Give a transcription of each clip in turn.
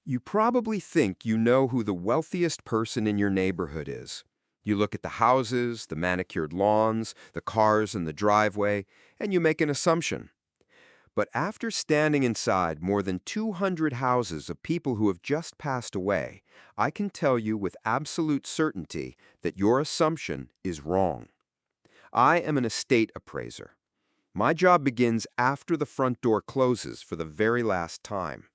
You probably think you know who the wealthiest person in your neighborhood is. You look at the houses, the manicured lawns, the cars in the driveway, and you make an assumption. But after standing inside more than 200 houses of people who have just passed away, I can tell you with absolute certainty that your assumption is wrong. I am an estate appraiser. My job begins after the front door closes for the very last time.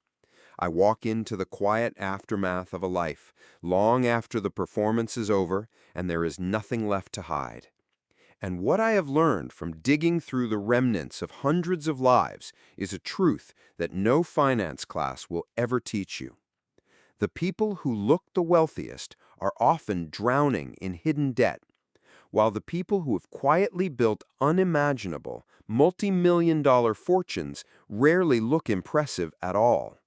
I walk into the quiet aftermath of a life, long after the performance is over and there is nothing left to hide. And what I have learned from digging through the remnants of hundreds of lives is a truth that no finance class will ever teach you. The people who look the wealthiest are often drowning in hidden debt, while the people who have quietly built unimaginable, multi-million-dollar fortunes rarely look impressive at all.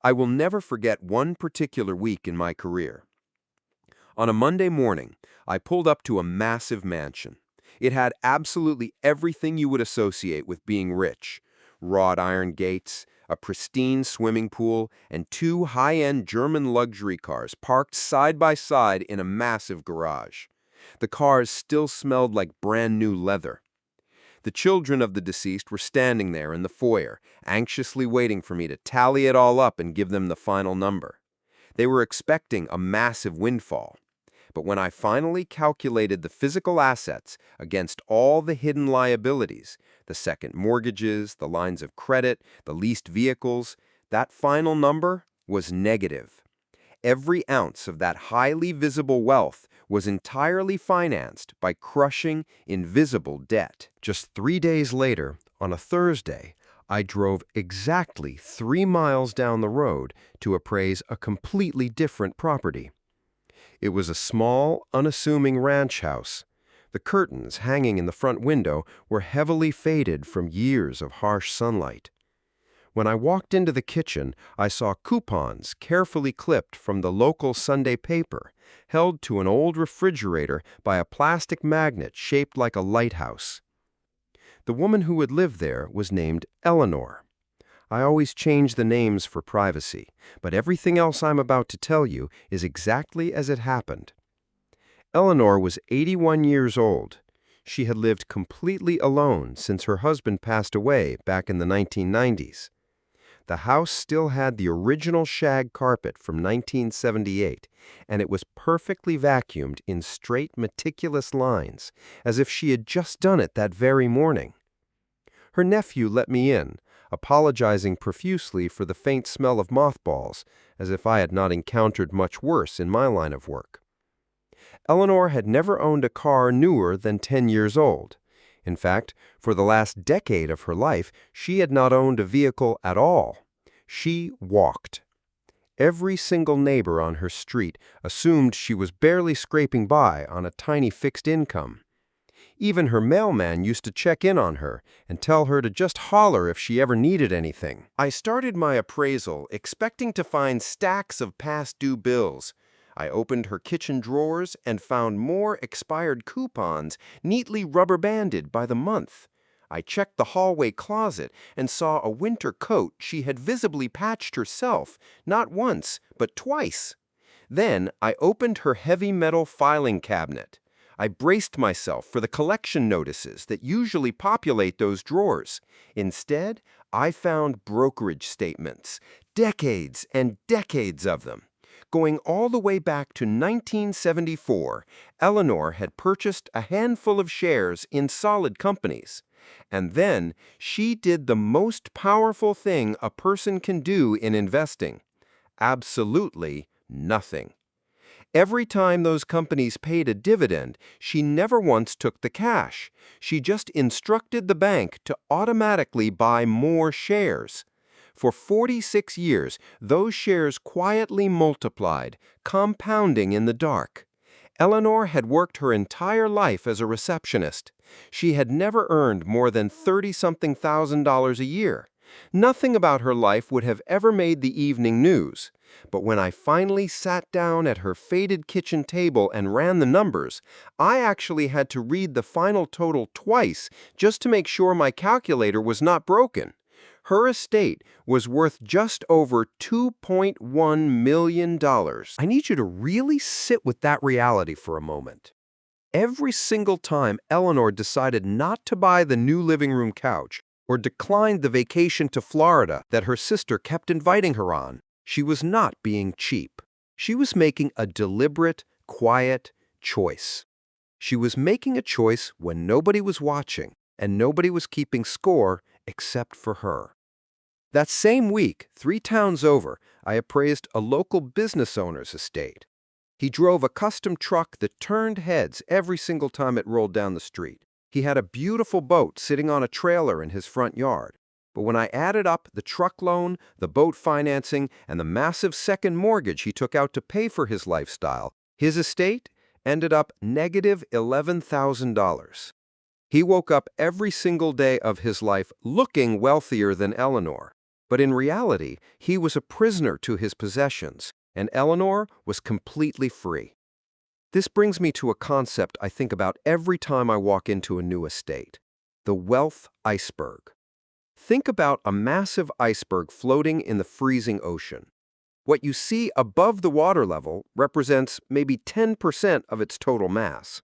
I will never forget one particular week in my career. On a Monday morning, I pulled up to a massive mansion. It had absolutely everything you would associate with being rich: wrought iron gates, a pristine swimming pool, and two high-end German luxury cars parked side by side in a massive garage. The cars still smelled like brand new leather. The children of the deceased were standing there in the foyer, anxiously waiting for me to tally it all up and give them the final number. They were expecting a massive windfall. But when I finally calculated the physical assets against all the hidden liabilities, the second mortgages, the lines of credit, the leased vehicles, that final number was negative. Every ounce of that highly visible wealth was entirely financed by crushing, invisible debt. Just 3 days later, on a Thursday, I drove exactly 3 miles down the road to appraise a completely different property. It was a small, unassuming ranch house. The curtains hanging in the front window were heavily faded from years of harsh sunlight. When I walked into the kitchen, I saw coupons carefully clipped from the local Sunday paper, held to an old refrigerator by a plastic magnet shaped like a lighthouse. The woman who had lived there was named Eleanor. I always change the names for privacy, but everything else I'm about to tell you is exactly as it happened. Eleanor was 81 years old. She had lived completely alone since her husband passed away back in the 1990s. The house still had the original shag carpet from 1978, and it was perfectly vacuumed in straight, meticulous lines, as if she had just done it that very morning. Her nephew let me in, apologizing profusely for the faint smell of mothballs, as if I had not encountered much worse in my line of work. Eleanor had never owned a car newer than 10 years old. In fact, for the last decade of her life, she had not owned a vehicle at all. She walked. Every single neighbor on her street assumed she was barely scraping by on a tiny fixed income. Even her mailman used to check in on her and tell her to just holler if she ever needed anything. I started my appraisal expecting to find stacks of past due bills. I opened her kitchen drawers and found more expired coupons neatly rubber-banded by the month. I checked the hallway closet and saw a winter coat she had visibly patched herself, not once, but twice. Then I opened her heavy metal filing cabinet. I braced myself for the collection notices that usually populate those drawers. Instead, I found brokerage statements, decades and decades of them. Going all the way back to 1974, Eleanor had purchased a handful of shares in solid companies. And then she did the most powerful thing a person can do in investing: absolutely nothing. Every time those companies paid a dividend, she never once took the cash. She just instructed the bank to automatically buy more shares. For 46 years, those shares quietly multiplied, compounding in the dark. Eleanor had worked her entire life as a receptionist. She had never earned more than $30-something thousand a year. Nothing about her life would have ever made the evening news. But when I finally sat down at her faded kitchen table and ran the numbers, I actually had to read the final total twice just to make sure my calculator was not broken. Her estate was worth just over $2.1 million. I need you to really sit with that reality for a moment. Every single time Eleanor decided not to buy the new living room couch or declined the vacation to Florida that her sister kept inviting her on, she was not being cheap. She was making a deliberate, quiet choice. She was making a choice when nobody was watching and nobody was keeping score except for her. That same week, 3 towns over, I appraised a local business owner's estate. He drove a custom truck that turned heads every single time it rolled down the street. He had a beautiful boat sitting on a trailer in his front yard. But when I added up the truck loan, the boat financing, and the massive second mortgage he took out to pay for his lifestyle, his estate ended up negative $11,000. He woke up every single day of his life looking wealthier than Eleanor. But in reality, he was a prisoner to his possessions, and Eleanor was completely free. This brings me to a concept I think about every time I walk into a new estate: the wealth iceberg. Think about a massive iceberg floating in the freezing ocean. What you see above the water level represents maybe 10% of its total mass.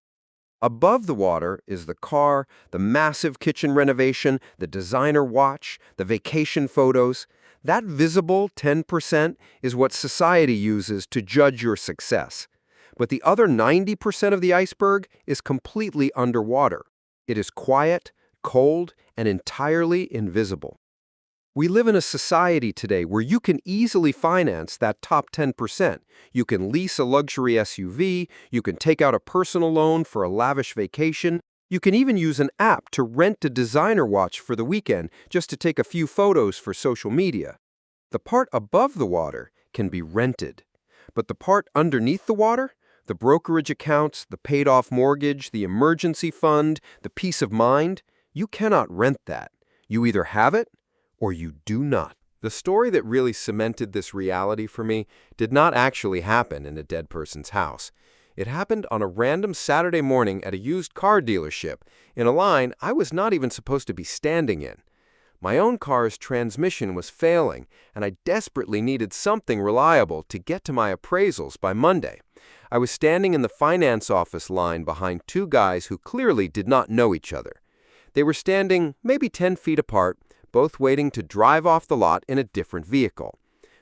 Above the water is the car, the massive kitchen renovation, the designer watch, the vacation photos. That visible 10% is what society uses to judge your success. But the other 90% of the iceberg is completely underwater. It is quiet, cold, and entirely invisible. We live in a society today where you can easily finance that top 10%. You can lease a luxury SUV, you can take out a personal loan for a lavish vacation, you can even use an app to rent a designer watch for the weekend just to take a few photos for social media. The part above the water can be rented. But the part underneath the water, the brokerage accounts, the paid-off mortgage, the emergency fund, the peace of mind, you cannot rent that. You either have it or you do not. The story that really cemented this reality for me did not actually happen in a dead person's house. It happened on a random Saturday morning at a used car dealership, in a line I was not even supposed to be standing in. My own car's transmission was failing, and I desperately needed something reliable to get to my appraisals by Monday. I was standing in the finance office line behind 2 guys who clearly did not know each other. They were standing maybe 10 feet apart, both waiting to drive off the lot in a different vehicle.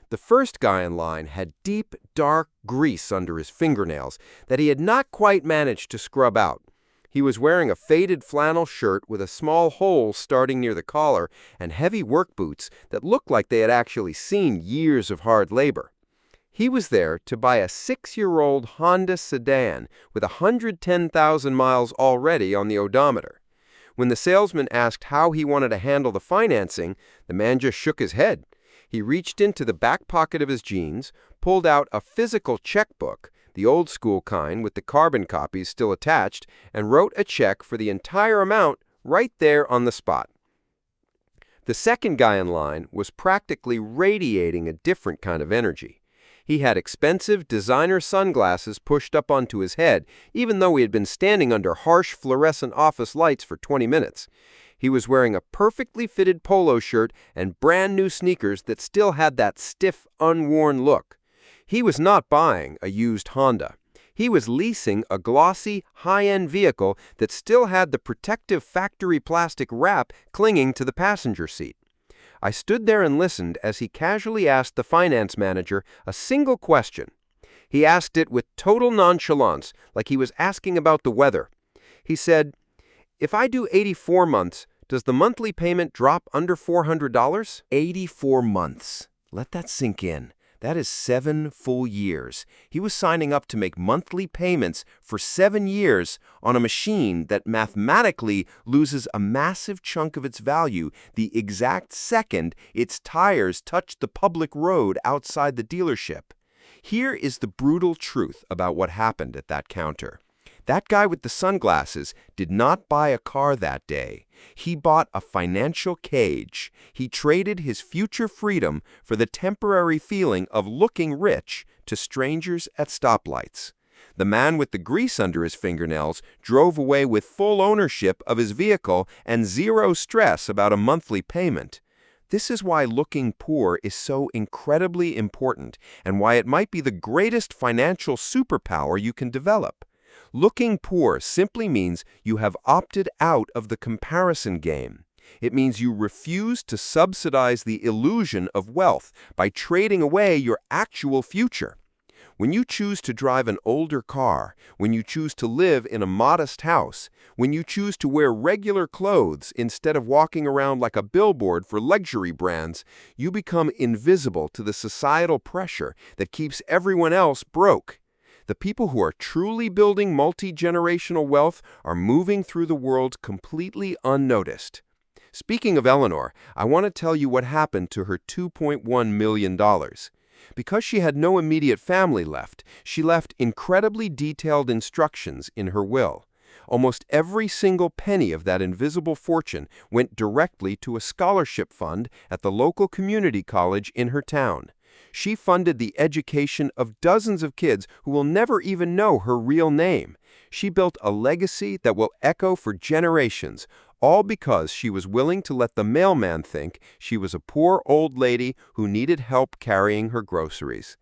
The first guy in line had deep, dark grease under his fingernails that he had not quite managed to scrub out. He was wearing a faded flannel shirt with a small hole starting near the collar and heavy work boots that looked like they had actually seen years of hard labor. He was there to buy a 6-year-old Honda sedan with 110,000 miles already on the odometer. When the salesman asked how he wanted to handle the financing, the man just shook his head. He reached into the back pocket of his jeans, pulled out a physical checkbook, the old-school kind with the carbon copies still attached, and wrote a check for the entire amount right there on the spot. The second guy in line was practically radiating a different kind of energy. He had expensive designer sunglasses pushed up onto his head, even though he had been standing under harsh fluorescent office lights for 20 minutes. He was wearing a perfectly fitted polo shirt and brand new sneakers that still had that stiff, unworn look. He was not buying a used Honda. He was leasing a glossy, high-end vehicle that still had the protective factory plastic wrap clinging to the passenger seat. I stood there and listened as he casually asked the finance manager a single question. He asked it with total nonchalance, like he was asking about the weather. He said, "If I do 84 months, does the monthly payment drop under $400? 84 months. Let that sink in. That is 7 full years. He was signing up to make monthly payments for 7 years on a machine that mathematically loses a massive chunk of its value the exact second its tires touch the public road outside the dealership. Here is the brutal truth about what happened at that counter. That guy with the sunglasses did not buy a car that day. He bought a financial cage. He traded his future freedom for the temporary feeling of looking rich to strangers at stoplights. The man with the grease under his fingernails drove away with full ownership of his vehicle and zero stress about a monthly payment. This is why looking poor is so incredibly important and why it might be the greatest financial superpower you can develop. Looking poor simply means you have opted out of the comparison game. It means you refuse to subsidize the illusion of wealth by trading away your actual future. When you choose to drive an older car, when you choose to live in a modest house, when you choose to wear regular clothes instead of walking around like a billboard for luxury brands, you become invisible to the societal pressure that keeps everyone else broke. The people who are truly building multi-generational wealth are moving through the world completely unnoticed. Speaking of Eleanor, I want to tell you what happened to her $2.1 million. Because she had no immediate family left, she left incredibly detailed instructions in her will. Almost every single penny of that invisible fortune went directly to a scholarship fund at the local community college in her town. She funded the education of dozens of kids who will never even know her real name. She built a legacy that will echo for generations, all because she was willing to let the mailman think she was a poor old lady who needed help carrying her groceries.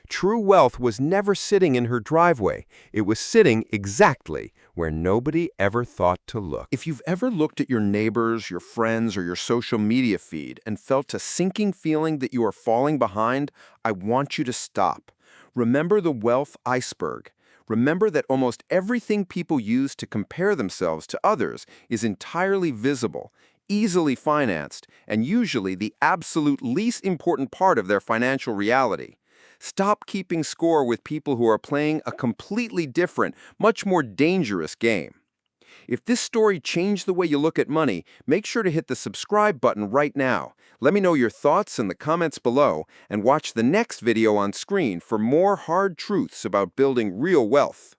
True wealth was never sitting in her driveway. It was sitting exactly where nobody ever thought to look. If you've ever looked at your neighbors, your friends, or your social media feed and felt a sinking feeling that you are falling behind, I want you to stop. Remember the wealth iceberg. Remember that almost everything people use to compare themselves to others is entirely visible, easily financed, and usually the absolute least important part of their financial reality. Stop keeping score with people who are playing a completely different, much more dangerous game. If this story changed the way you look at money, make sure to hit the subscribe button right now. Let me know your thoughts in the comments below, and watch the next video on screen for more hard truths about building real wealth.